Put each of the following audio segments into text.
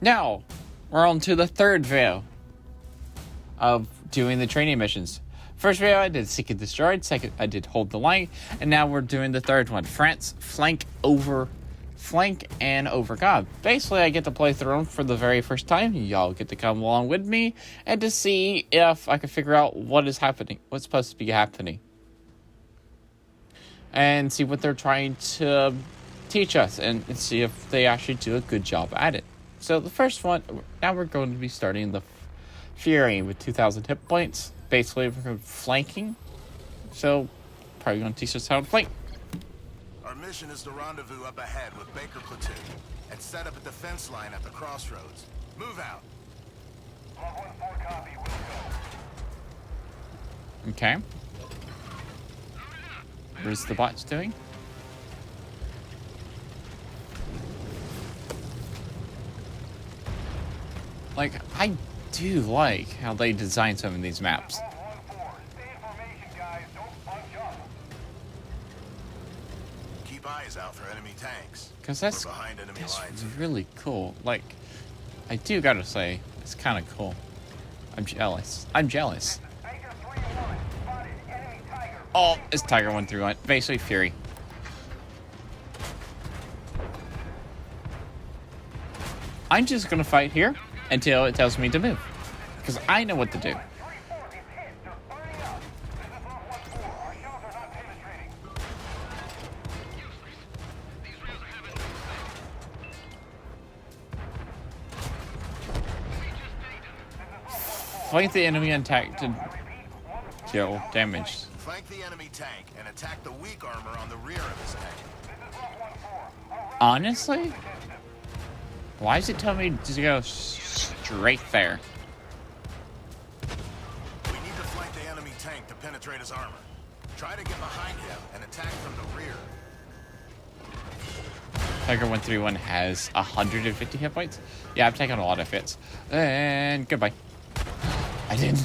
Now, we're on to the third video of doing the training missions. First video, I did Seek and Destroy. Second, I did Hold the Line. And now we're doing the third one. France, flank and over God. Basically, I get to play through them for the very first time. Y'all get to come along with me and to see if I can figure out what is happening, what's supposed to be happening. And see what they're trying to teach us and see if they actually do a good job at it. So the first one, now we're going to be starting the Fury with 2,000 hit points. Basically, we're going to be flanking. So, probably going to teach us how to flank. Our mission is to rendezvous up ahead with Baker Platoon and set up a defense line at the crossroads. Move out. 114 copy, we'll go. Okay. What is the bots doing? Like, I do like how they design some of these maps. Stay in formation, guys. Don't bunch up. Keep eyes out for enemy tanks. Because that's We're behind enemy lines. really cool. Like, I do gotta say, it's kind of cool. I'm jealous. Baker 3-1. Spotted. Enemy Tiger. Oh, it's Tiger 131. Basically, Fury. I'm just gonna fight here until it tells me to move. Because I know what to do. 3-4 is hit. They're burning up. This is 114. Our shells are not penetrating. Flank the enemy attack to deal damage. Flank the enemy tank and attack the weak armor on the rear of his tank. Honestly? Why does it tell me to go straight there? We need to flank the enemy tank to penetrate his armor. Try to get behind him and attack from the rear. Tiger 131 has 150 hit points. Yeah, I've taken a lot of hits. And goodbye. I didn't.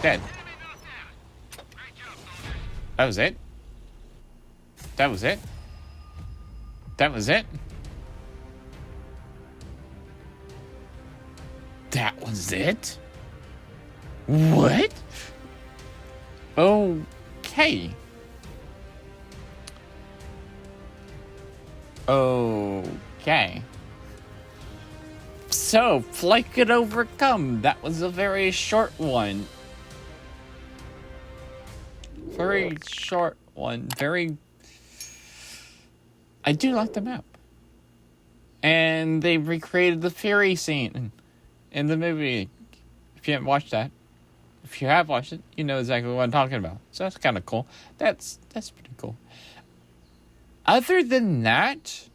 Dead. That was it? That was it? That was it? That was it? What? Okay. Okay. So, flank and overcome. That was a very short one. Very short one. Very... I do like the map. And they recreated the Fury scene in the movie. If you haven't watched that, if you have watched it, you know exactly what I'm talking about. So that's kind of cool. That's pretty cool. Other than that,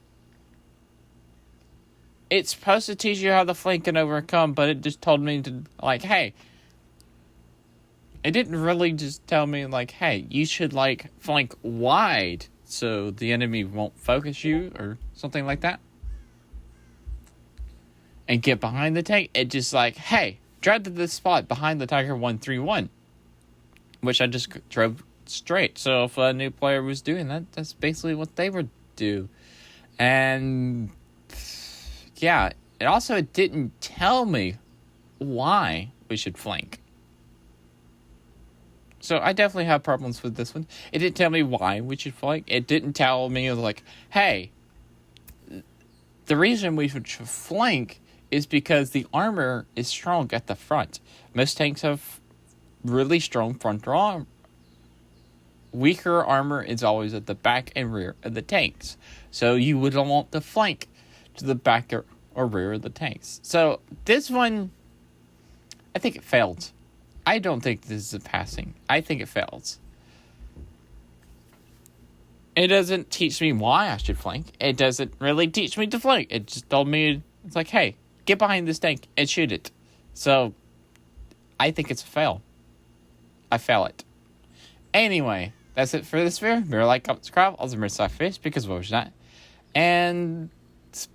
it's supposed to teach you how to flank and overcome, but it just told me to, like, hey. It didn't really just tell me, like, hey, you should, like, flank wide so the enemy won't focus you or something like that. And get behind the tank. It just like, hey, drive to this spot behind the Tiger 131. Which I just drove straight. So if a new player was doing that, that's basically what they would do. And yeah, it didn't tell me why we should flank. So I definitely have problems with this one. It didn't tell me why we should flank. It didn't tell me, like, hey, the reason we should flank is because the armor is strong at the front. Most tanks have really strong front armor. Weaker armor is always at the back and rear of the tanks. So you would want to flank to the back or rear of the tanks. So this one, I think it failed. I don't think this is a passing. I think it fails. It doesn't teach me why I should flank. It doesn't really teach me to flank. It just told me, it's like, hey, get behind this tank and shoot it. So, I think it's a fail. I fail it. Anyway, that's it for this video. Remember, like, comment, subscribe. Also, remember SLAPAFISH, because what was that? And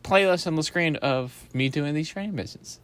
playlist on the screen of me doing these training missions.